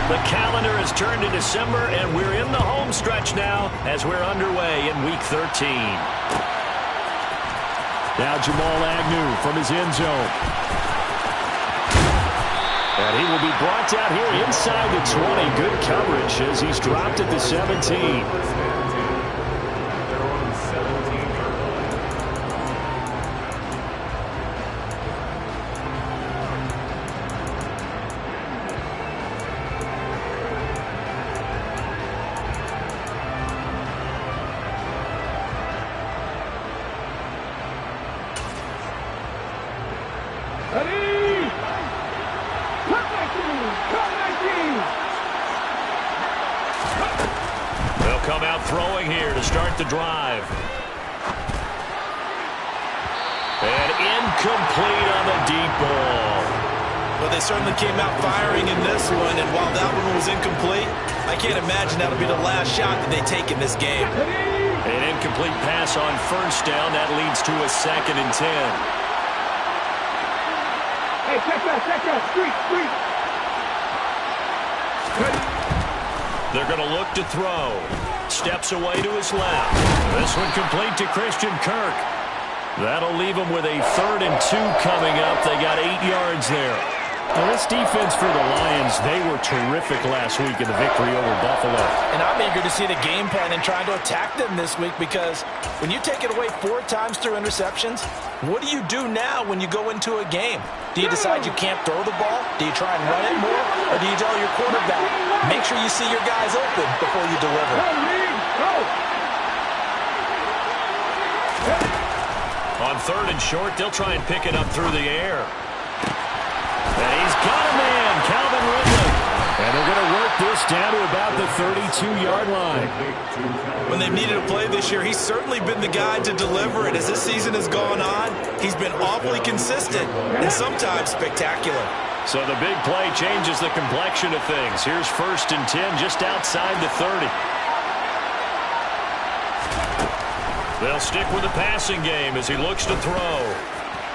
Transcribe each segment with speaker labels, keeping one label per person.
Speaker 1: The calendar has turned to December, and we're in the home stretch now as we're underway in Week 13.
Speaker 2: Now Jamal Agnew from his end zone. And he will be brought down here inside the 20. Good coverage as he's dropped at the 17.
Speaker 1: They'll come out throwing here to start the drive. And incomplete on the deep ball.
Speaker 3: Well, they certainly came out firing in this one, and while that one was incomplete, I can't imagine that'll be the last shot that they take in this game.
Speaker 1: An incomplete pass on first down. That leads to a 2nd and 10.
Speaker 4: Hey, check that, street.
Speaker 1: They're going to look to throw. Steps away to his left. This one complete to Christian Kirk. That'll leave him with a 3rd and 2 coming up. They got 8 yards there.
Speaker 2: Well, this defense for the Lions, they were terrific last week in the victory over Buffalo.
Speaker 3: And I'm eager to see the game plan and trying to attack them this week, because when you take it away 4 times through interceptions, what do you do now when you go into a game? Do you decide you can't throw the ball? Do you try and run it more? Or do you tell your quarterback, make sure you see your guys open before you deliver?
Speaker 1: On 3rd and short, they'll try and pick it up through the air. And he's got a man, Calvin Ridley.
Speaker 2: And they're going to work this down to about the 32-yard line.
Speaker 3: When they've needed a play this year, he's certainly been the guy to deliver it. As this season has gone on, he's been awfully consistent and sometimes spectacular.
Speaker 1: So the big play changes the complexion of things. Here's 1st and 10 just outside the 30. They'll stick with the passing game as he looks to throw.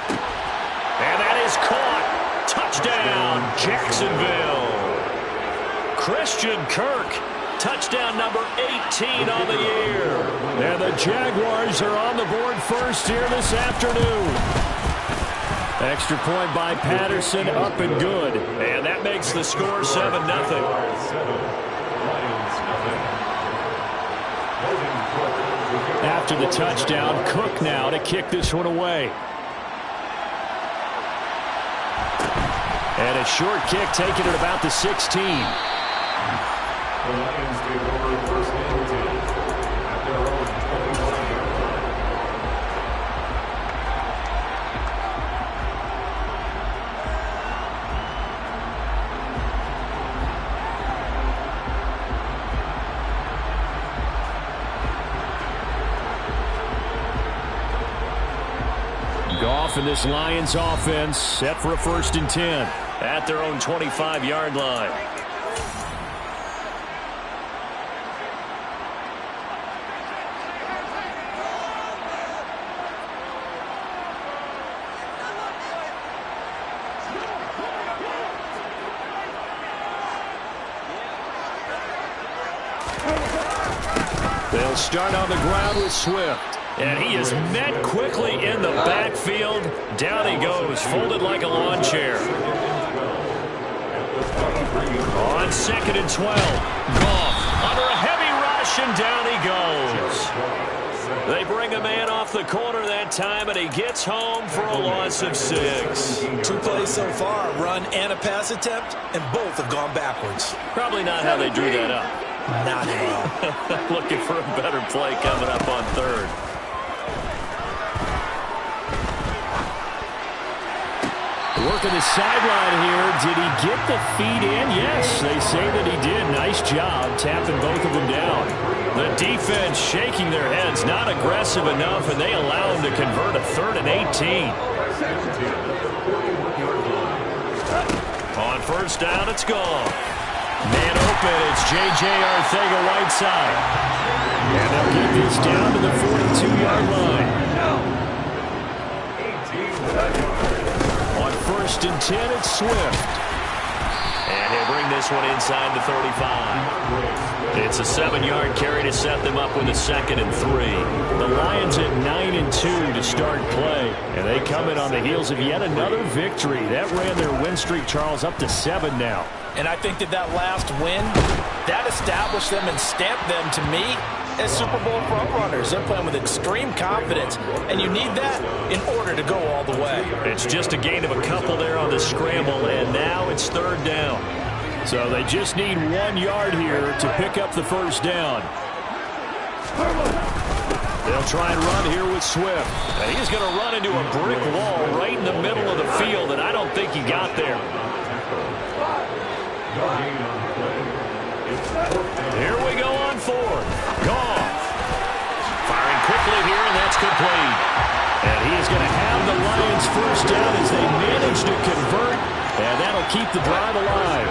Speaker 1: And that is caught. Touchdown, Jacksonville. Christian Kirk, touchdown number 18 on the year.
Speaker 2: And the Jaguars are on the board first here this afternoon. Extra point by Patterson, up and good.
Speaker 1: And that makes the score 7-0.
Speaker 2: After the touchdown, Cook now to kick this one away. And a short kick taken at about the 16.
Speaker 5: The Lions take over 1st and 10 at their own 25.
Speaker 2: Goff and this Lions offense set for a 1st and 10.
Speaker 1: At their own 25-yard line.
Speaker 2: They'll start on the ground with Swift.
Speaker 1: And he is met quickly in the backfield. Down he goes, folded like a lawn chair. On 2nd and 12. Goff under a heavy rush, and down he goes. They bring a man off the corner that time, and he gets home for a loss of 6.
Speaker 3: 2 plays so far, run and a pass attempt, and both have gone backwards.
Speaker 1: Probably not how they drew that up.
Speaker 3: Not at all.
Speaker 1: Looking for a better play coming up on 3rd.
Speaker 2: Working the sideline here. Did he get the feet in? Yes, they say that he did. Nice job tapping both of them down.
Speaker 1: The defense shaking their heads, not aggressive enough, and they allow him to convert a 3rd and 18. On 1st down, it's gone. Man open, it's J.J. Arcega-Whiteside.
Speaker 2: And they'll get this down to the 42-yard line. On 1st and 10, it's Swift.
Speaker 1: And he'll bring this this one inside the 35. It's a 7-yard carry to set them up with a 2nd and 3.
Speaker 2: The Lions at 9-2 to start play. And they come in on the heels of yet another victory. That ran their win streak, Charles, up to 7 now.
Speaker 3: And I think that last win, that established them and stamped them, to me, as Super Bowl frontrunners. They're playing with extreme confidence, and you need that in order to go all the way.
Speaker 1: It's just a gain of a couple there on the scramble, and now it's 3rd down.
Speaker 2: So they just need 1 yard here to pick up the 1st down. They'll try and run here with Swift.
Speaker 1: And he's going to run into a brick wall right in the middle of the field, and I don't think he got there. Here we go on 4th. Goff. Firing quickly here, and that's complete.
Speaker 2: And he is going to have the Lions 1st down as they manage to convert, and that'll keep the drive alive.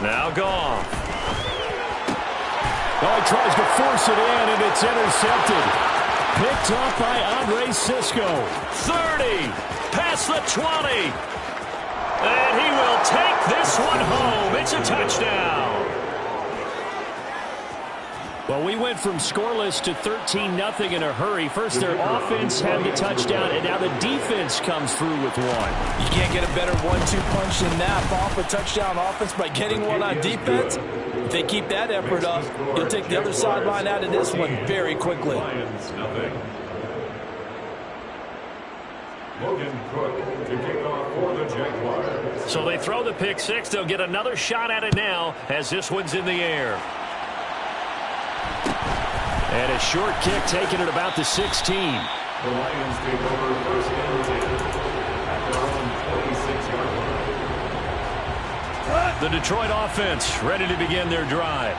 Speaker 1: Now Goff.
Speaker 2: Oh, he tries to force it in, and it's intercepted. Picked off by Andre Sisco.
Speaker 1: 30. Past the 20. And he will take this one home. It's a touchdown.
Speaker 2: Well, we went from scoreless to 13-0 in a hurry. First, their offense had the touchdown, and now the defense comes through with one.
Speaker 3: You can't get a better 1-2 punch than that. Off a touchdown offense by getting one on defense. If they keep that effort up, you'll take the other sideline out of this one very quickly.
Speaker 5: Logan Cook to kick off for the Jaguars.
Speaker 1: So they throw the pick 6. They'll get another shot at it now as this one's in the air.
Speaker 2: And a short kick taken at about the 16.
Speaker 5: The Lions take over 1st and 10 at their own 26-yard line.
Speaker 1: The Detroit offense ready to begin their drive.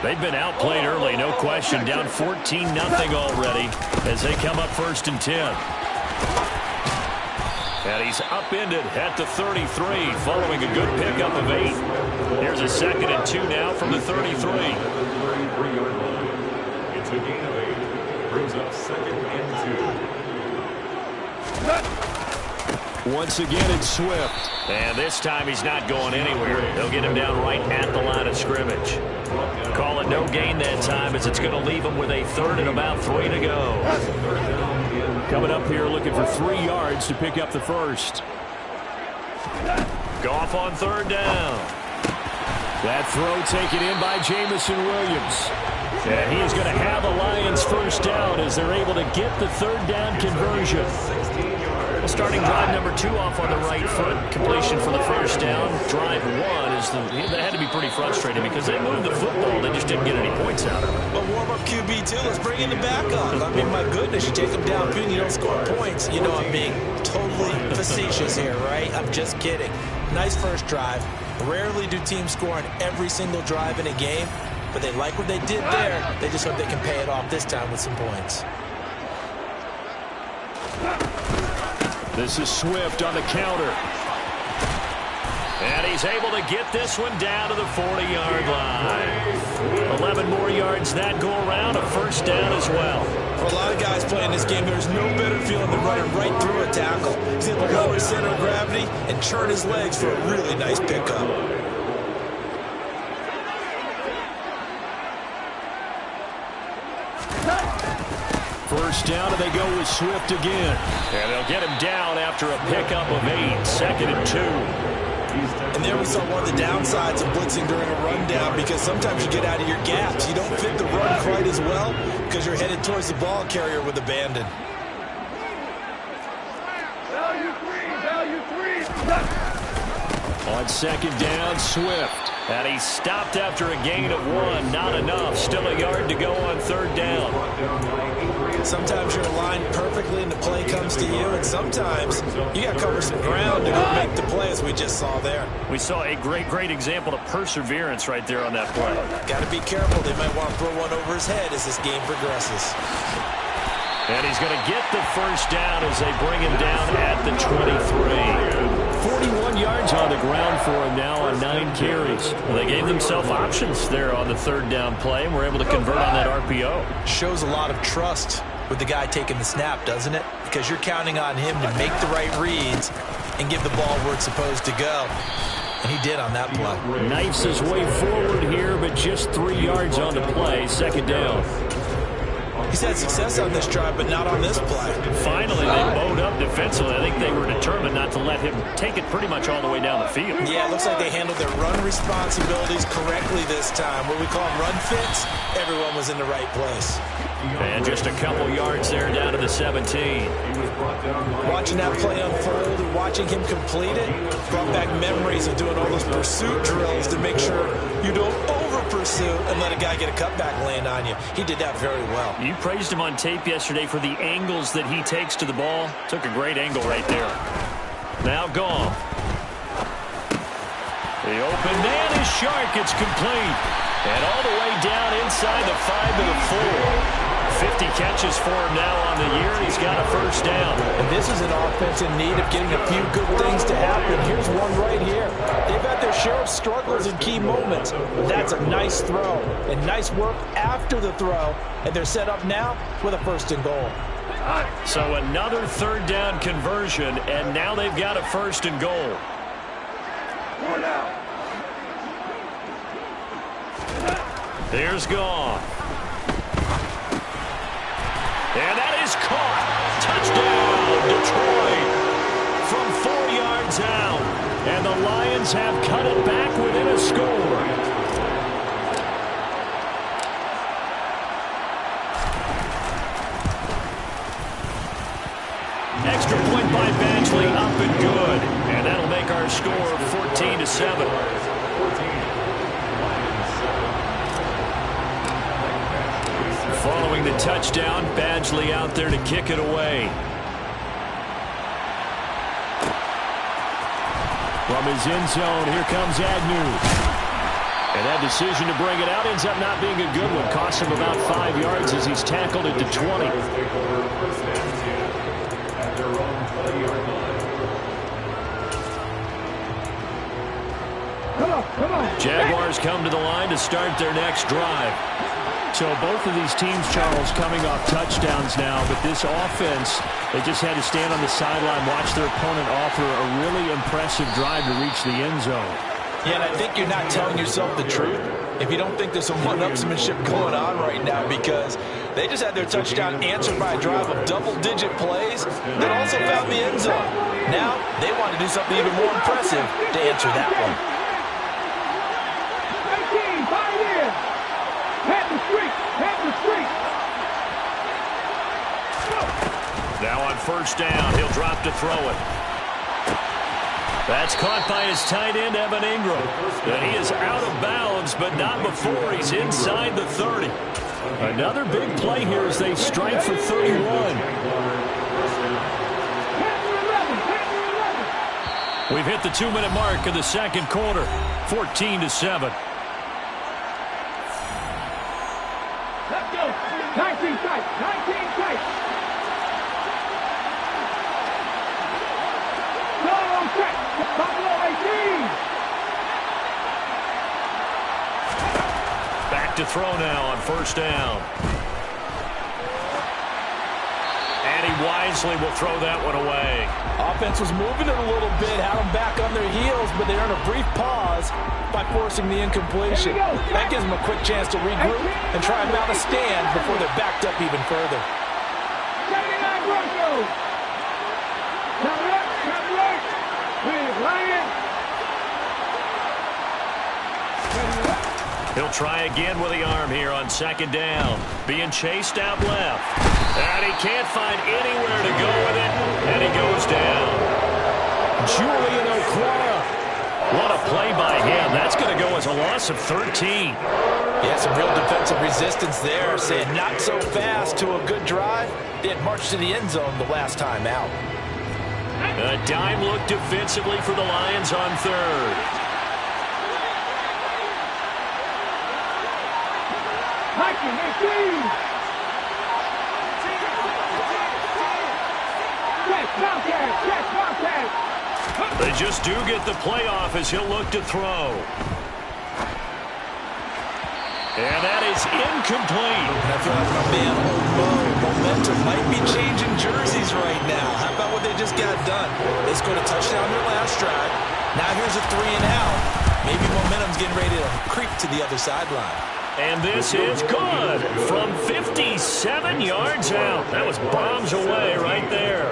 Speaker 1: They've been outplayed early, no question. Down 14-0 already as they come up 1st and 10. And he's upended at the 33 following a good pickup of 8. Here's a 2nd and 2 now from the 33.
Speaker 5: It's a gain of 8. Brings up 2nd and 2.
Speaker 2: Once again, it's Swift.
Speaker 1: And this time he's not going anywhere. They'll get him down right at the line of scrimmage. Call it no gain that time as it's going to leave him with a 3rd and about 3 to go.
Speaker 2: Coming up here looking for 3 yards to pick up the 1st.
Speaker 1: Goff on 3rd down.
Speaker 2: That throw taken in by Jamison Williams. And he is going to have the Lions 1st down as they're able to get the 3rd down conversion.
Speaker 1: Well, starting drive number 2 off on the right foot. Completion for the 1st down. Drive 1 is that had to be pretty frustrating because they moved the football. They just didn't get any points out of it.
Speaker 3: But warm-up QB, too. Let's bring in the backup. I mean, my goodness, you take them downfield, you don't score points. You know I'm being totally facetious here, right? I'm just kidding. Nice first drive. Rarely do teams score on every single drive in a game, but they like what they did there. They just hope they can pay it off this time with some points.
Speaker 2: This is Swift on the counter.
Speaker 1: And he's able to get this one down to the 40-yard line. 11 more yards that go around, a 1st down as well.
Speaker 3: For a lot of guys playing this game, there's no better feeling than running right through a tackle. He's able to lower center of gravity and churn his legs for a really nice pickup.
Speaker 2: First down, and they go with Swift again.
Speaker 1: And they'll get him down after a pickup of 8, 2nd and 2.
Speaker 3: And there we saw one of the downsides of blitzing during a rundown because sometimes you get out of your gaps. You don't fit the run quite as well because you're headed towards the ball carrier with abandon.
Speaker 4: Value three.
Speaker 2: On 2nd down, Swift.
Speaker 1: And he stopped after a gain of 1. Not enough. Still a yard to go on 3rd down.
Speaker 3: Sometimes you're aligned perfectly and the play comes to you, and sometimes you got to cover some ground to go make the play, as we just saw there.
Speaker 1: We saw a great example of perseverance right there on that play.
Speaker 3: Got to be careful. They might want to throw one over his head as this game progresses.
Speaker 1: And he's going to get the 1st down as they bring him down at the 23.
Speaker 2: 41 yards on the ground for him now on 9 carries.
Speaker 1: Well, they gave themselves options there on the 3rd down play and were able to convert on that RPO.
Speaker 3: Shows a lot of trust with the guy taking the snap, doesn't it? Because you're counting on him to make the right reads and give the ball where it's supposed to go. And he did on that play.
Speaker 2: Knifes his way forward here, but just 3 yards on the play. Second down.
Speaker 3: He's had success on this drive, but not on this play.
Speaker 2: Finally, they bowed up defensively. I think they were determined not to let him take it pretty much all the way down the field.
Speaker 3: Yeah, it looks like they handled their run responsibilities correctly this time. What we call run fits, everyone was in the right place.
Speaker 2: And just a couple yards there down to the 17.
Speaker 3: Watching that play unfold and watching him complete it brought back memories of doing all those pursuit drills to make sure you don't over-pursue and let a guy get a cutback land on you. He did that very well.
Speaker 2: You praised him on tape yesterday for the angles that he takes to the ball. Took a great angle right there. Now gone. The open man is sharp. It's complete. And all the way down inside the 5 to the 4. 50 catches for him now on the year. He's got a first down.
Speaker 3: And this is an offense in need of getting a few good things to happen. Here's one right here. They've had their share of struggles in key moments, but that's a nice throw and nice work after the throw. And they're set up now with a first and goal.
Speaker 2: So another third down conversion, and now they've got a first and goal. There's Goff. And that is caught. Touchdown, Detroit. From 4 yards out. And the Lions have cut it back within a score. Extra point by Badgley, up and good. And that'll make our score 14-7. Following the touchdown, Badgley out there to kick it away. From his end zone, here comes Agnew. And that decision to bring it out ends up not being a good one. Costs him about 5 yards as he's tackled it to 20. Jaguars come to the line to start their next drive. So both of these teams, Charles, coming off touchdowns now, but this offense, they just had to stand on the sideline, watch their opponent offer a really impressive drive to reach the end zone.
Speaker 3: Yeah, and I think you're not telling yourself the truth if you don't think there's some one-upsmanship going on right now, because they just had their touchdown answered by a drive of double-digit plays that also found the end zone. Now they want to do something even more impressive to answer that one.
Speaker 2: Now on first down, he'll drop to throw it. That's caught by his tight end, Evan Ingram. And he is out of bounds, but not before he's inside the 30. Another big play here as they strike for 31. We've hit the 2-minute mark of the second quarter, 14-7.
Speaker 4: Let's go. 19 tight. 19 tight.
Speaker 2: Back to throw now on first down. And he wisely will throw that one away.
Speaker 3: Offense was moving it a little bit, had them back on their heels, but they earned a brief pause by forcing the incompletion. That gives them a quick chance to regroup and try and mount a stand before they're backed up even further.
Speaker 4: 79 Broncos. Cover up, cover up. With Lions.
Speaker 2: He'll try again with the arm here on second down. Being chased out left. And he can't find anywhere to go with it. And he goes down. Julian Okwara. What a play by him. That's going to go as a loss of 13.
Speaker 3: Yeah, some real defensive resistance there. Saying not so fast to a good drive. They had marched to the end zone the last time out.
Speaker 2: A dime look defensively for the Lions on third. They just do get the playoff as he'll look to throw.
Speaker 1: And that is incomplete.
Speaker 3: And I feel like my man, momentum might be changing jerseys right now. How about what they just got done? They scored a touchdown their last drive. Now here's a 3 and out. Maybe momentum's getting ready to creep to the other sideline.
Speaker 1: And this is good from 57 yards out. That was bombs away right there.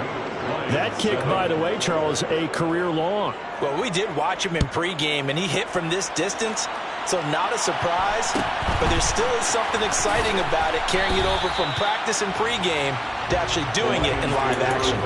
Speaker 2: That kick, by the way, Charles, a career long.
Speaker 3: Well, we did watch him in pregame, and he hit from this distance, so not a surprise. But there still is something exciting about it, carrying it over from practice and pregame to actually doing it in live action.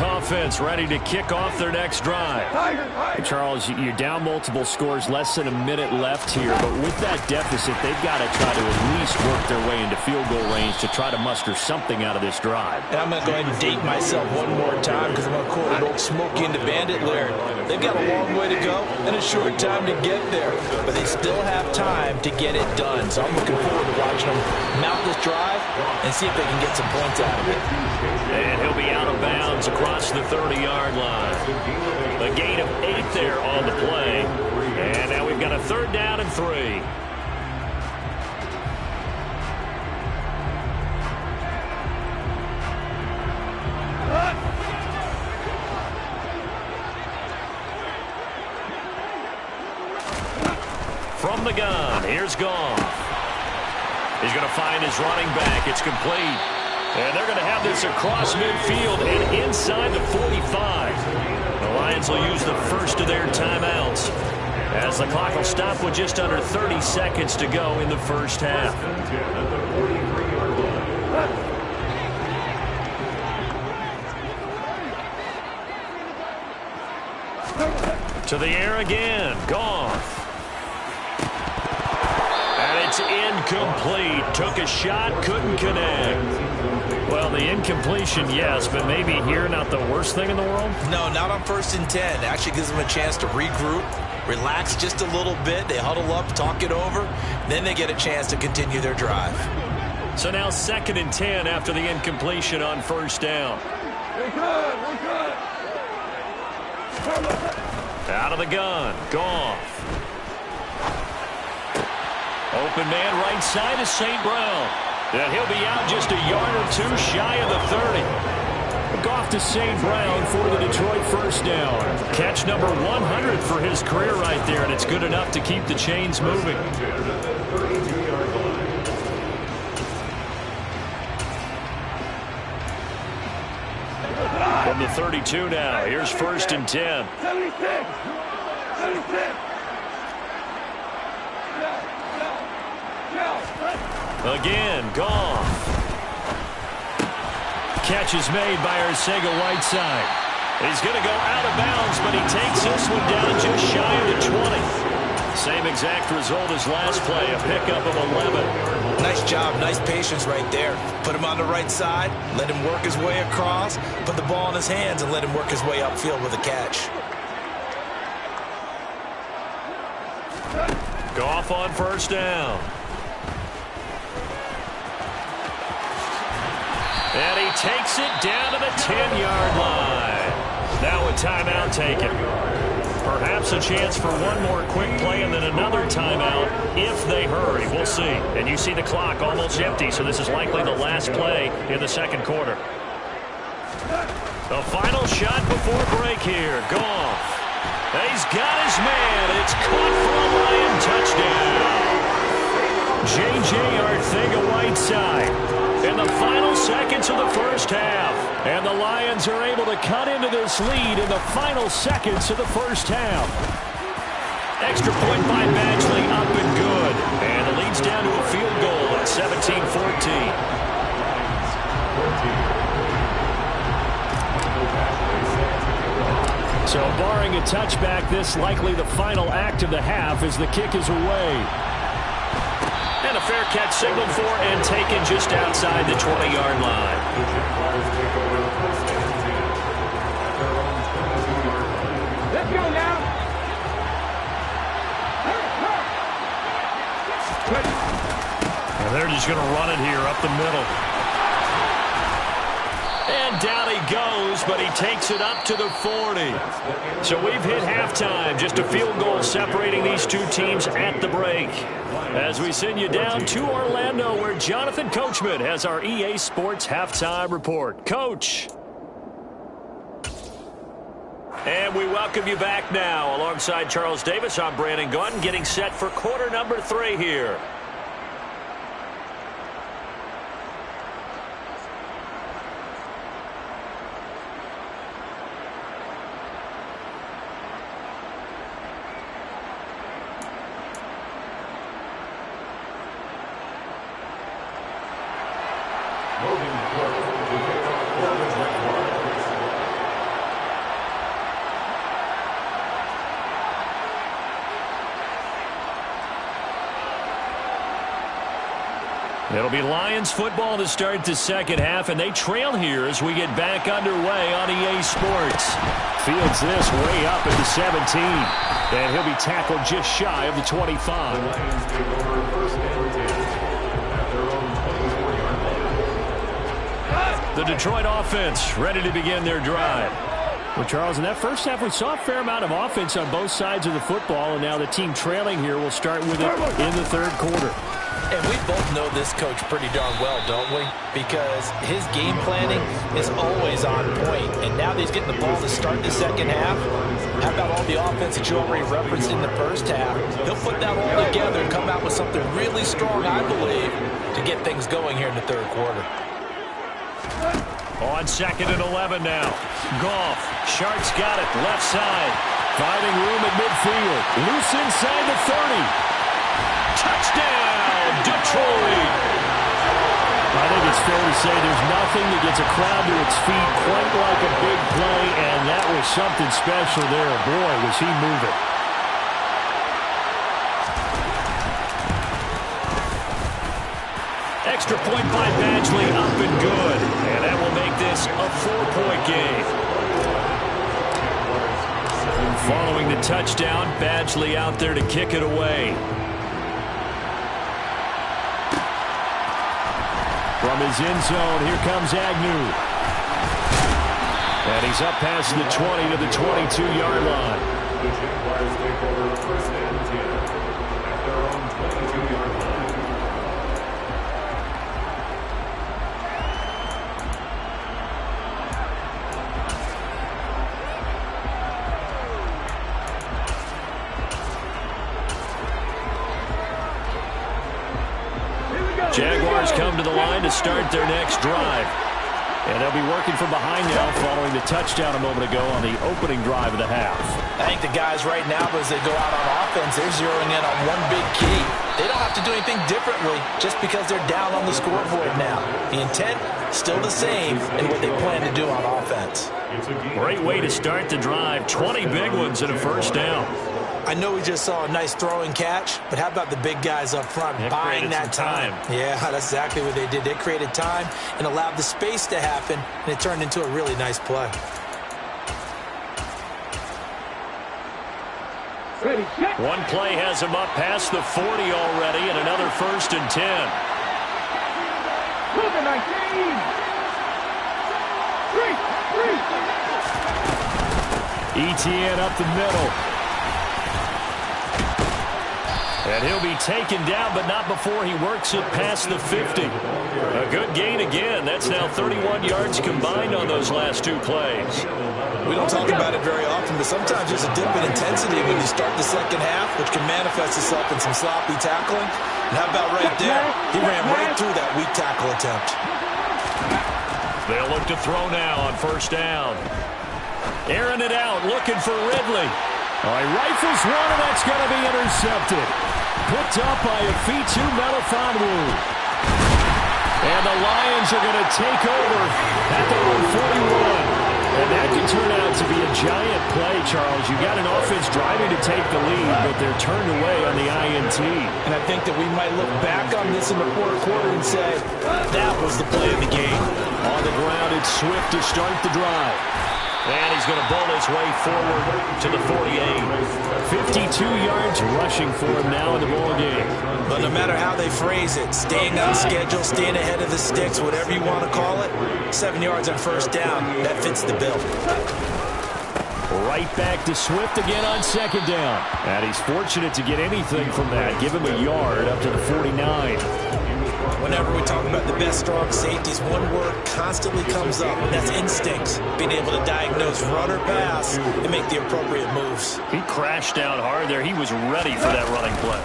Speaker 1: Offense ready to kick off their next drive.
Speaker 2: Charles, you're down multiple scores, less than a minute left here, but with that deficit, they've got to try to at least work their way into field goal range to try to muster something out of this drive.
Speaker 3: And I'm going to go ahead and date myself one more time because I'm going to quote an old Smokey and the Bandit lyric. They've got a long way to go and a short time to get there, but they still have time to get it done. So I'm looking forward to watching them mount this drive and see if they can get some points out of it.
Speaker 1: And he'll be out of bounds across the 30-yard line. A gain of 8 there on the play. And now we've got a 3rd down and 3. From the gun, here's Goff. He's going to find his running back. It's complete. And they're going to have this across midfield and inside the 45. The Lions will use the first of their timeouts as the clock will stop with just under 30 seconds to go in the first half. To the air again, Goff. And it's incomplete. Took a shot, couldn't connect. Well, the incompletion, yes, but maybe here not the worst thing in the world?
Speaker 3: No, not on 1st and 10. It actually gives them a chance to regroup, relax just a little bit. They huddle up, talk it over. Then they get a chance to continue their drive.
Speaker 1: So now 2nd and 10 after the incompletion on 1st down. Out of the gun, Goff. Open man right side is St. Brown. And he'll be out just a yard or 2 shy of the 30. Goff to St. Brown for the Detroit 1st down. Catch number 100 for his career right there, and it's good enough to keep the chains moving. From the 32 now, here's 1st and 10. 76. Again, Goff. Catch is made by Arcega-Whiteside. He's going to go out of bounds, but he takes this one down just shy of the 20. Same exact result as last play, a pickup of 11.
Speaker 3: Nice job, nice patience right there. Put him on the right side, let him work his way across, put the ball in his hands, and let him work his way upfield with a catch.
Speaker 1: Goff on 1st down. And he takes it down to the 10-yard line. Now a timeout taken. Perhaps a chance for one more quick play and then another timeout if they hurry. We'll see. And you see the clock almost empty, so this is likely the last play in the 2nd quarter. The final shot before break here. Goff. He's got his man. It's caught for a Lion touchdown. J.J. Arcega-Whiteside in the final seconds of the 1st half. And the Lions are able to cut into this lead in the final seconds of the 1st half. Extra point by Badgley up and good. And the lead's down to a field goal at 17-14. So barring a
Speaker 2: a touchback. This likely the final act of the half as the kick is away.
Speaker 1: And a fair catch signaled for and taken just outside the 20-yard line.
Speaker 4: Let's go now.
Speaker 1: And they're just going to run it here up the middle. And down he goes, but he takes it up to the 40. So we've hit halftime. Just a field goal separating these two teams at the break. As we send you down to Orlando, where Jonathan Coachman has our EA Sports halftime report. Coach. And we welcome you back now. Alongside Charles Davis, I'm Brandon Gunn, getting set for quarter number 3 here. It'll be Lions football to start the second half, and they trail here as we get back underway on EA Sports. Fields this way up at the 17, and he'll be tackled just shy of the 25.
Speaker 5: The Lions take over first and 10 at their own 24-yard line.
Speaker 1: The Detroit offense ready to begin their drive.
Speaker 2: Well, Charles, in that first half, we saw a fair amount of offense on both sides of the football, and now the team trailing here will start with it in the third quarter.
Speaker 3: And we both know this coach pretty darn well, don't we? Because his game planning is always on point. And now that he's getting the ball to start the second half, how about all the offense that you already referenced in the first half? He'll put that all together and come out with something really strong, I believe, to get things going here in the third quarter.
Speaker 1: On 2nd and 11 now. Goff. Sharks got it. Left side. Finding room at midfield. Loose inside the 30. Touchdown, Detroit!
Speaker 2: I think it's fair to say there's nothing that gets a crowd to its feet quite like a big play, and that was something special there. Boy, was he moving.
Speaker 1: Extra point by Badgley, up and good. And that will make this a 4-point game. Following the touchdown, Badgley out there to kick it away.
Speaker 2: From his end zone, here comes Agnew. And he's up past the 20 to the 22-yard line.
Speaker 5: The Jaguars take over first and 10 at their own 22-yard line.
Speaker 1: Jaguars come to the line to start their next drive. And they'll be working from behind now following the touchdown a moment ago on the opening drive of the half.
Speaker 3: I think the guys right now, as they go out on offense, they're zeroing in on one big key. They don't have to do anything differently just because they're down on the scoreboard now. The intent, still the same in what they plan to do on offense.
Speaker 1: Great way to start the drive. 20 big ones and a first down.
Speaker 3: I know we just saw a nice throwing catch, but how about the big guys up front buying that time? Yeah, that's exactly what they did. They created time and allowed the space to happen, and it turned into a really nice play.
Speaker 4: Ready, set.
Speaker 1: One play has him up past the 40 already, and another 1st and 10.
Speaker 4: To the 19. 3.
Speaker 1: ETN up the middle. And he'll be taken down, but not before he works it past the 50. A good gain again. That's now 31 yards combined on those last two plays.
Speaker 3: We don't talk about it very often, but sometimes there's a dip in intensity when you start the second half, which can manifest itself in some sloppy tackling. And how about right there? He ran right through that weak tackle attempt.
Speaker 1: They'll look to throw now on 1st down. Airing it out, looking for Ridley.
Speaker 2: All right, rifles one, and that's going to be intercepted. Picked up by a Fitu Melifonwu. And the Lions are going to take over at their own 41. And that could turn out to be a giant play, Charles. You got an offense driving to take the lead, but they're turned away on the INT.
Speaker 3: And I think that we might look back on this in the fourth quarter and say, that was the play of the game.
Speaker 2: On the ground, it's Swift to start the drive.
Speaker 1: And he's going to bowl his way forward to the 48.
Speaker 2: 52 yards rushing for him now in the ball game.
Speaker 3: But no matter how they phrase it, staying on schedule, staying ahead of the sticks, whatever you want to call it, 7 yards on first down, that fits the bill.
Speaker 2: Right back to Swift again on second down. And he's fortunate to get anything from that. Give him a yard up to the 49.
Speaker 3: Whenever we talk about the best strong safeties, one word constantly comes up, and that's instincts. Being able to diagnose run or pass and make the appropriate moves.
Speaker 1: He crashed down hard there. He was ready for that running play.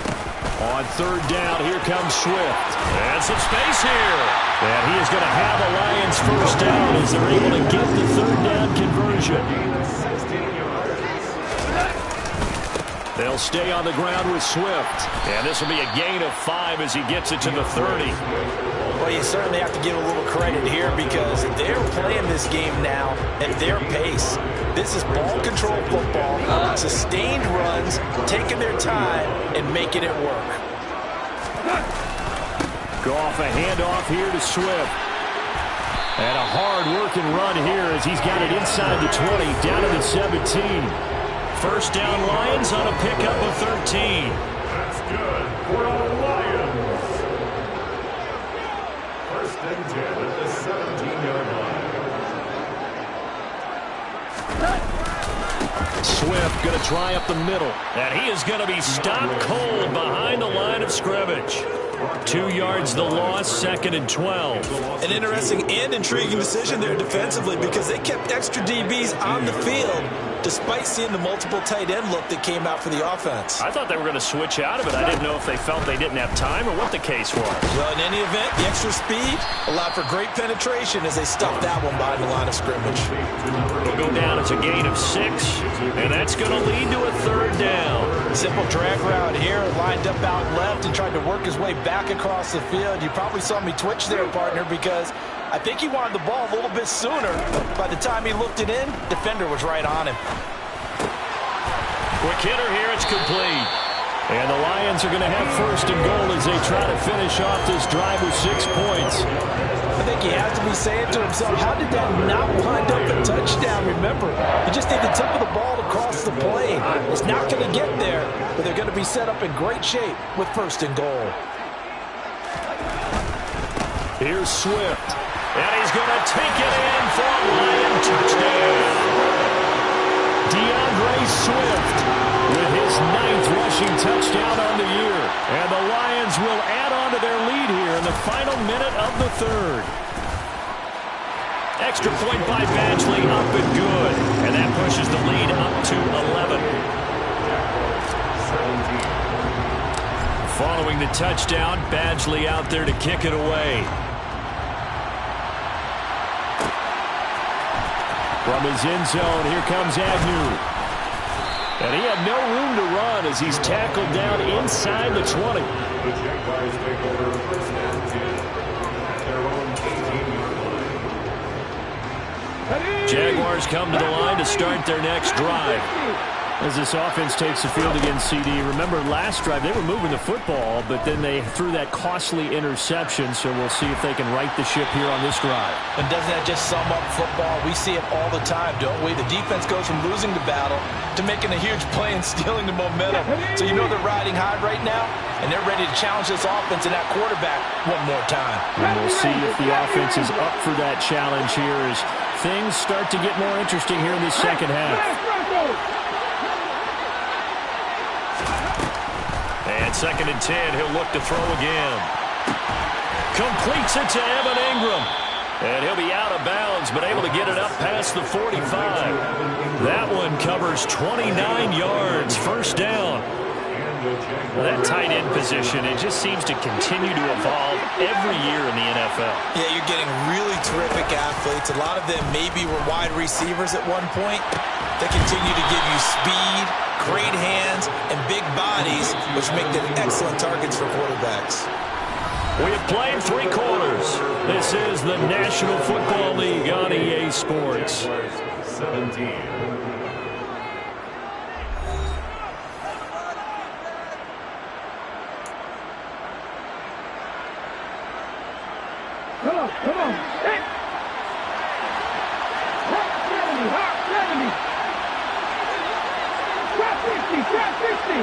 Speaker 2: On third down, here comes Swift.
Speaker 1: And some space here.
Speaker 2: And he is going to have a Lions first down as they're able to get the third down conversion. They'll stay on the ground with Swift.
Speaker 1: And this will be a gain of 5 as he gets it to the 30.
Speaker 3: Well, you certainly have to give a little credit here because they're playing this game now at their pace. This is ball control football, sustained runs, taking their time and making it work.
Speaker 2: Goff a handoff here to Swift. And a hard-working run here as he's got it inside the 20, down to the 17.
Speaker 1: First down Lions on a pickup of 13.
Speaker 5: That's good for the Lions. First and 10 at the 17-yard line.
Speaker 2: Swift going to try up the middle.
Speaker 1: And he is going to be stopped cold behind the line of scrimmage. 2 yards the loss, second and 12.
Speaker 3: An interesting and intriguing decision there defensively because they kept extra DBs on the field despite seeing the multiple tight end look that came out for the offense.
Speaker 1: I thought they were going to switch out of it. I didn't know if they felt they didn't have time or what the case was.
Speaker 3: Well, in any event, the extra speed allowed for great penetration as they stuffed that one behind the line of scrimmage.
Speaker 1: It'll go down as a gain of 6, and that's going to lead to a third down.
Speaker 3: Simple drag route here, lined up out left and tried to work his way back across the field. You probably saw me twitch there, partner, because I think he wanted the ball a little bit sooner. By the time he looked it in, defender was right on him.
Speaker 1: Quick hitter here, it's complete.
Speaker 2: And the Lions are going to have first and goal as they try to finish off this drive with 6 points.
Speaker 3: I think he has to be saying to himself, how did that not wind up a touchdown? Remember, he just need the tip of the ball to cross the plane. It's not going to get there, but they're going to be set up in great shape with first and goal.
Speaker 2: Here's Swift.
Speaker 1: And he's going to take it in for a Lion touchdown.
Speaker 2: DeAndre Swift with his 9th rushing touchdown on the year. And the Lions will add on to their lead here in the final minute of the third.
Speaker 1: Extra point by Badgley, up and good. And that pushes the lead up to 11.
Speaker 2: Following the touchdown, Badgley out there to kick it away. From his end zone, here comes Agnew. And he had no room to run as he's tackled down inside the 20.
Speaker 5: The Jaguars take over first and 10 at their own 18-yard line.
Speaker 2: Jaguars come to the line to start their next drive. As this offense takes the field against CD. Remember, last drive, they were moving the football, but then they threw that costly interception, so we'll see if they can right the ship here on this drive.
Speaker 3: And doesn't that just sum up football? We see it all the time, don't we? The defense goes from losing the battle to making a huge play and stealing the momentum. So you know they're riding high right now, and they're ready to challenge this offense and that quarterback one more time.
Speaker 2: And we'll see if the offense is up for that challenge here as things start to get more interesting here in the second half.
Speaker 1: And second and 10, he'll look to throw again. Completes it to Evan Ingram. And he'll be out of bounds, but able to get it up past the 45. That one covers 29 yards, first down. That tight end position, it just seems to continue to evolve every year in the NFL.
Speaker 3: Yeah, you're getting really terrific athletes. A lot of them maybe were wide receivers at one point. They continue to give you speed, great hands, and big bodies, which make them excellent targets for quarterbacks.
Speaker 1: We have played 3 quarters. This is the National Football League on EA Sports.
Speaker 5: 17.
Speaker 4: Come on, come on. Hey. Hot 70, hot 70. Trap 60, trap 60.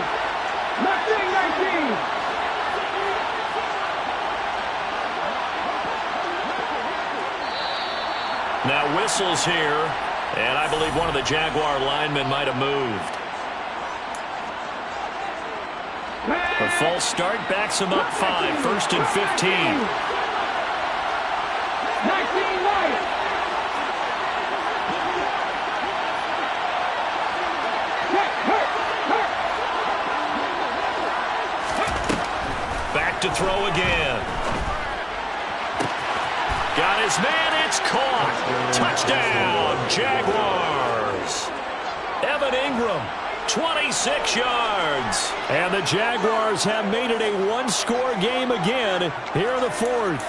Speaker 4: Not saying 19.
Speaker 1: Now whistles here, and I believe one of the Jaguar linemen might have moved. A false start backs him up 5, 1st and 15.
Speaker 4: 19 Lions.
Speaker 1: Back to throw again. Got his man, it's caught. Touchdown, Jaguars. Evan Ingram, 26 yards.
Speaker 2: And the Jaguars have made it a one-score game again here in the fourth.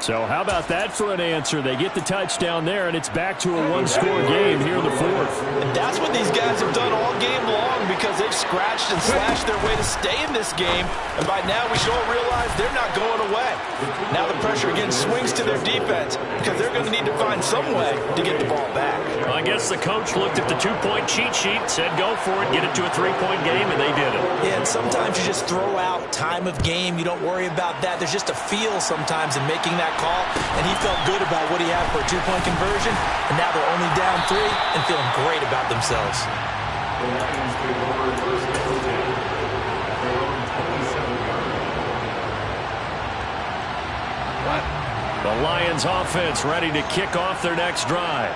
Speaker 2: So how about that for an answer? They get the touchdown there, and it's back to a one-score game here in the fourth.
Speaker 3: And that's what these guys have done all game long because they've scratched and slashed their way to stay in this game. And by now, we should all realize they're not going away. Now the pressure again swings to their defense because they're going to need to find some way to get the ball back.
Speaker 1: Well, I guess the coach looked at the two-point cheat sheet, said go for it, get it to a three-point game, and they did it.
Speaker 3: Yeah, and sometimes you just throw out time of game. You don't worry about that. There's just a feel sometimes in making that call, and he felt good about what he had for a two-point conversion, and now they're only down 3 and feeling great about themselves.
Speaker 5: The Lions take over first and 10 at their own 27-yard line.
Speaker 1: The Lions offense ready to kick off their next drive.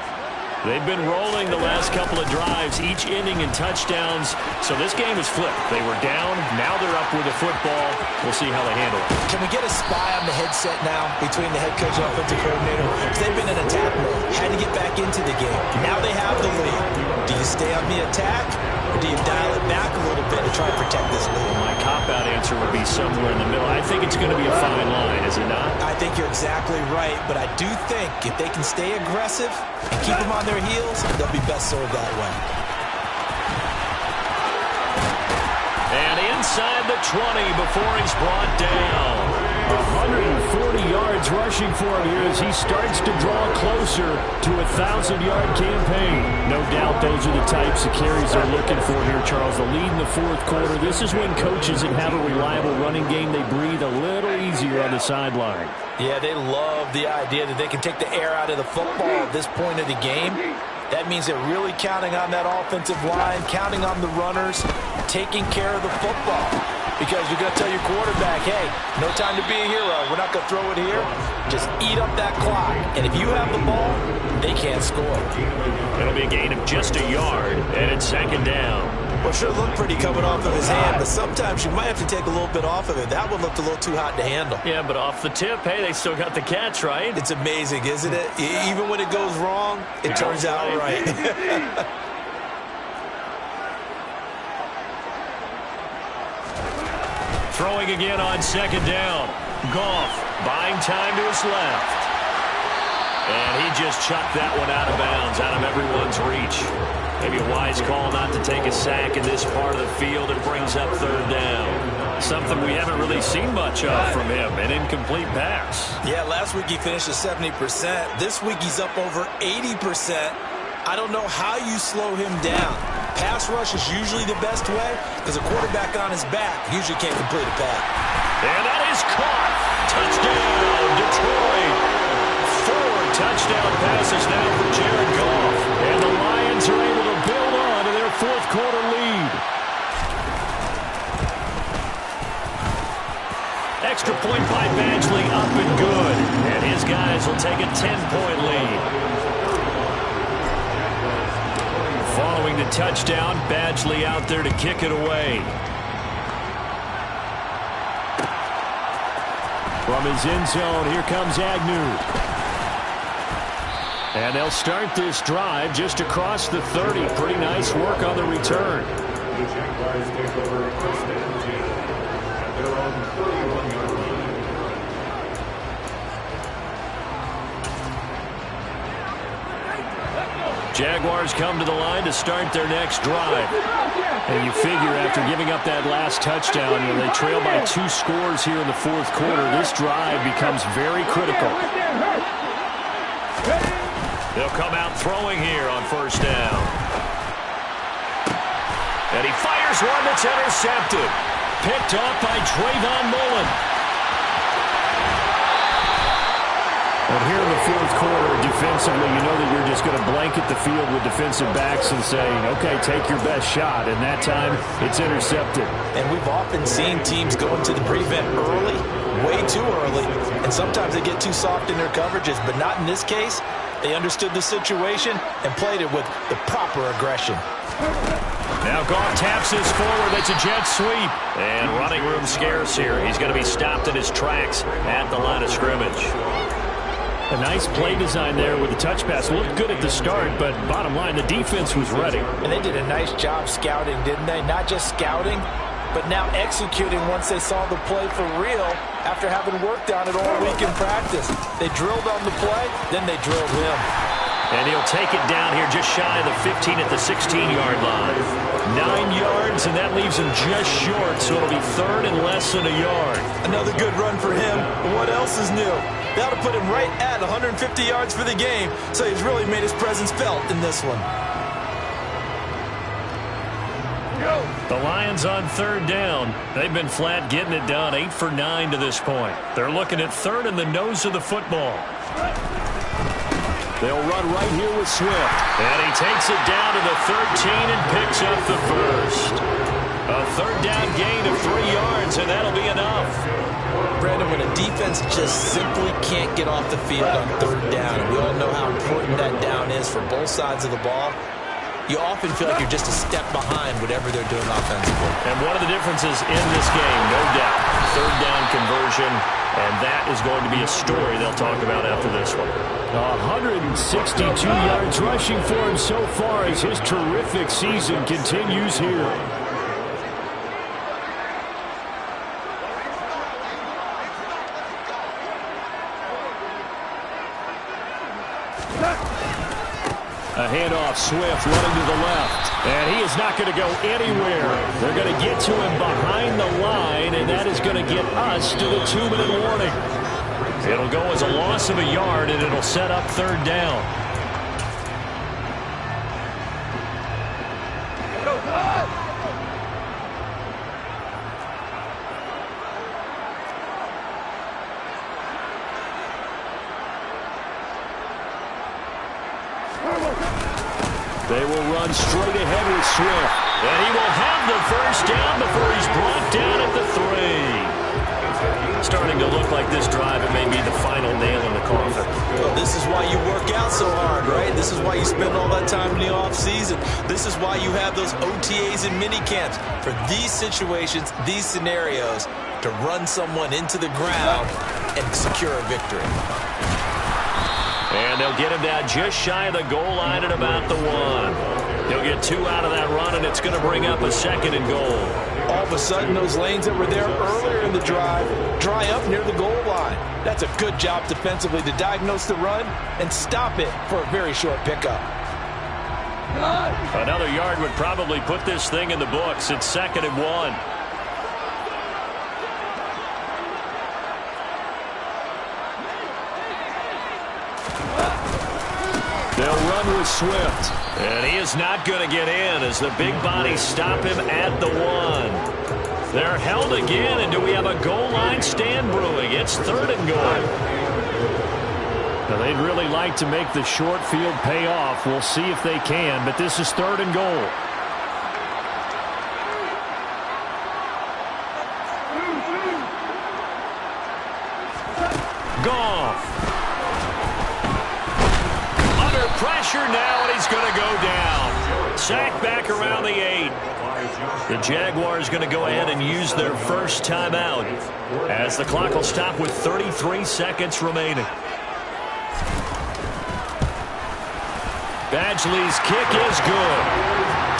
Speaker 1: They've been rolling the last couple of drives, each ending in touchdowns. So this game is flipped. They were down. Now they're up with the football. We'll see how they handle it.
Speaker 3: Can we get a spy on the headset now between the head coach and offensive coordinator? Because they've been in attack mode. Had to get back into the game. Now they have the lead. Do you stay on the attack, or do you dial it back a little bit to try to protect this lead?
Speaker 1: My cop-out answer would be somewhere in the middle. I think it's going to be a fine line, is it not?
Speaker 3: I think you're exactly right, but I do think if they can stay aggressive and keep them on their heels, they'll be best served that way.
Speaker 1: And inside the 20 before he's brought down.
Speaker 2: 140 yards rushing for him here as he starts to draw closer to a 1,000-yard campaign. No doubt those are the types of carries they're looking for here, Charles. The lead in the fourth quarter. This is when coaches that have a reliable running game, they breathe a little easier on the sideline.
Speaker 3: Yeah, they love the idea that they can take the air out of the football at this point of the game. That means they're really counting on that offensive line, counting on the runners, taking care of the football. Because you're going to tell your quarterback, hey, no time to be a hero. We're not going to throw it here. Just eat up that clock. And if you have the ball, they can't score.
Speaker 1: It'll be a gain of just a yard, and it's second down.
Speaker 3: Well, sure looked pretty coming off of his hand, but sometimes you might have to take a little bit off of it. That one looked a little too hot to handle.
Speaker 1: Yeah, but off the tip, hey, they still got the catch, right?
Speaker 3: It's amazing, isn't it? Even when it goes wrong, it turns out right.
Speaker 1: Throwing again on second down. Goff buying time to his left. And he just chucked that one out of bounds, out of everyone's reach. Maybe a wise call not to take a sack in this part of the field. It brings up third down. Something we haven't really seen much of from him, an incomplete pass.
Speaker 3: Yeah, last week he finished at 70%. This week he's up over 80%. I don't know how you slow him down. Pass rush is usually the best way because a quarterback on his back usually can't complete a pass.
Speaker 1: And that is caught. Touchdown, Detroit. 4 touchdown passes now for Jared Goff. And the Lions are able to build on to their fourth quarter lead. Extra point by Badgley up and good. And his guys will take a 10-point lead. Following the touchdown, Badgley out there to kick it away.
Speaker 2: From his end zone, here comes Agnew. And they'll start this drive just across the 30. Pretty nice work on the return.
Speaker 5: The Jaguars take over first and 10 at their own 31-yard line.
Speaker 1: Jaguars come to the line to start their next drive. And you figure after giving up that last touchdown, they trail by 2 scores here in the fourth quarter. This drive becomes very critical.
Speaker 2: They'll come out throwing here on first down. And he fires one that's intercepted. Picked off by Trayvon Mullen.
Speaker 1: And here in the fourth quarter, defensively, you know that you're just going to blanket the field with defensive backs and say, okay, take your best shot. And that time, it's intercepted.
Speaker 3: And we've often seen teams go into the prevent early, way too early, and sometimes they get too soft in their coverages, but not in this case. They understood the situation and played it with the proper aggression.
Speaker 2: Now Goff taps this forward. That's a jet sweep. And running room scarce here. He's going to be stopped in his tracks at the line of scrimmage.
Speaker 1: A nice play design there with the touch pass. Looked good at the start, but bottom line, the defense was ready.
Speaker 3: And they did a nice job scouting, didn't they? Not just scouting, but now executing once they saw the play for real after having worked on it all week in practice. They drilled on the play, then they drilled him.
Speaker 2: And he'll take it down here just shy of the 15 at the 16-yard line.
Speaker 1: 9 yards, and that leaves him just short, so it'll be third and less than a yard.
Speaker 3: Another good run for him. What else is new? That'll put him right at 150 yards for the game, so he's really made his presence felt in this one.
Speaker 1: The Lions on third down. They've been flat getting it done, 8 for 9 to this point. They're looking at third in the nose of the football. They'll run right here with Swift.
Speaker 2: And he takes it down to the 13 and picks up the first. A third down gain of 3 yards, and that'll be enough.
Speaker 3: Brandon, when a defense just simply can't get off the field on third down, and we all know how important that down is for both sides of the ball, you often feel like you're just a step behind whatever they're doing offensively.
Speaker 2: And one of the differences in this game, no doubt, third down conversion, and that is going to be a story they'll talk about after this one.
Speaker 1: 162 yards rushing for him so far as his terrific season continues here. A handoff, Swift running to the left. And he is not going to go anywhere. They're going to get to him behind the line, and that is going to get us to the 2-minute warning.
Speaker 2: It'll go as a loss of a yard, and it'll set up third down.
Speaker 1: They will run straight ahead with Swift.
Speaker 2: And he will have the first down before he's brought down at the 3. Starting to look like this drive, it may be the final nail in the coffin.
Speaker 3: Well, this is why you work out so hard, right? This is why you spend all that time in the offseason. This is why you have those OTAs and mini camps. For these situations, these scenarios, to run someone into the ground and secure a victory.
Speaker 2: And they'll get him down just shy of the goal line at about the 1. He'll get 2 out of that run, and it's going to bring up a 2nd and goal.
Speaker 3: All of a sudden, those lanes that were there earlier in the drive dry up near the goal line. That's a good job defensively to diagnose the run and stop it for a very short pickup.
Speaker 2: Another yard would probably put this thing in the books. It's 2nd and 1.
Speaker 1: They'll run with Swift.
Speaker 2: And he is not going to get in as the big bodies stop him at the 1. They're held again, and do we have a goal line stand brewing? It's 3rd and goal.
Speaker 1: Now, they'd really like to make the short field pay off. We'll see if they can, but this is 3rd and goal.
Speaker 2: Goff. Pressure now, and he's going to go down. Sacked back around the 8. The Jaguars going to go ahead and use their first timeout as the clock will stop with 33 seconds remaining. Badgley's kick is good.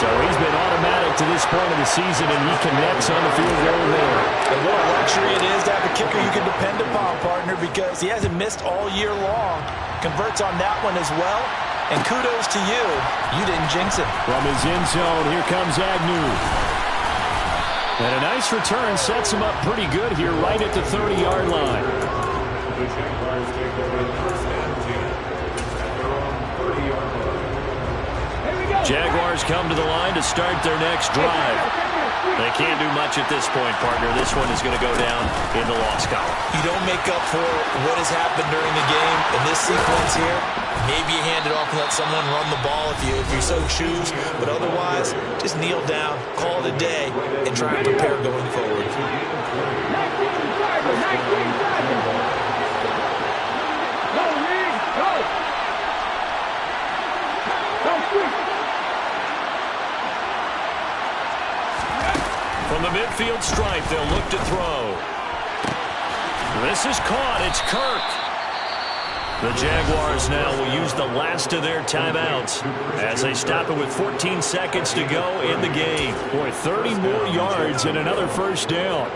Speaker 1: So he's been automatic to this point of the season, and he connects on the field goal there.
Speaker 3: And what a luxury it is to have a kicker you can depend upon, partner, because he hasn't missed all year long. Converts on that one as well. And kudos to you. You didn't jinx it.
Speaker 2: From his end zone, here comes Agnew. And a nice return sets him up pretty good here right at the 30-yard line.
Speaker 5: The Jaguars take over first and 10 at their own 30-yard line.
Speaker 1: Jaguars come to the line to start their next drive. They can't do much at this point, partner. This one is going to go down in the loss column.
Speaker 3: You don't make up for what has happened during the game. In this sequence here, maybe you hand it off and let someone run the ball if you so choose. But otherwise, just kneel down, call it a day, and try and prepare going forward.
Speaker 4: 19 driver, 19 driver. Go, Reed, go. Go, quick.
Speaker 1: From the midfield stripe, they'll look to throw. This is caught. It's Kirk. The Jaguars now will use the last of their timeouts as they stop it with 14 seconds to go in the game.
Speaker 2: Boy, 30 more yards and another first down.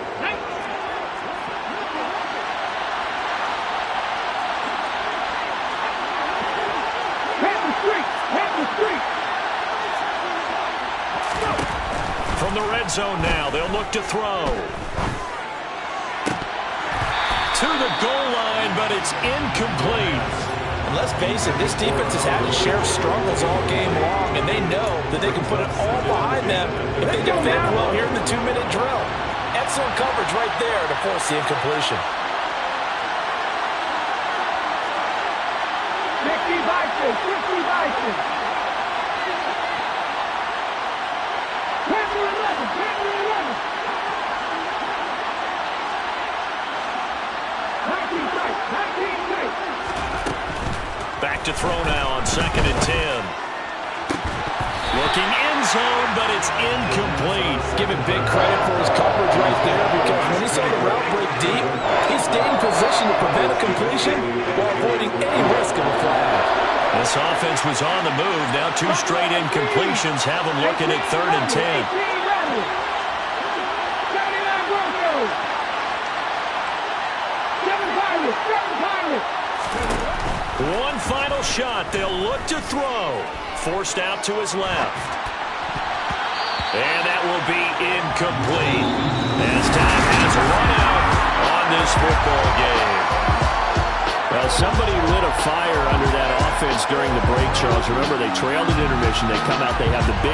Speaker 1: From the red zone now, they'll look to throw. To the goal line, but it's incomplete.
Speaker 3: And let's face it, this defense has had its share of struggles all game long, and they know that they can put it all behind them if they defend well here in the 2-minute drill. Excellent coverage right there to force the incompletion.
Speaker 4: 50 Bison, 50 Bison. 10 to 11, 10 to 11. 19 strike, 19 strike.
Speaker 1: Back to throw now on 2nd and 10. Looking end zone, but it's incomplete.
Speaker 3: Give him big credit for his coverage right there, because when he saw the route break deep, he stayed in position to prevent a completion while avoiding any risk of a flag.
Speaker 1: This offense was on the move. Now 2 straight incompletions have them looking at 3rd and 10.
Speaker 4: 79 Broncos. 7 Pirates, 7 Pirates.
Speaker 1: One final shot. They'll look to throw. Forced out to his left. And that will be incomplete as time has run out on this football game.
Speaker 2: Well, somebody lit a fire under that offense during the break, Charles. Remember, they trailed at intermission. They come out, they have the big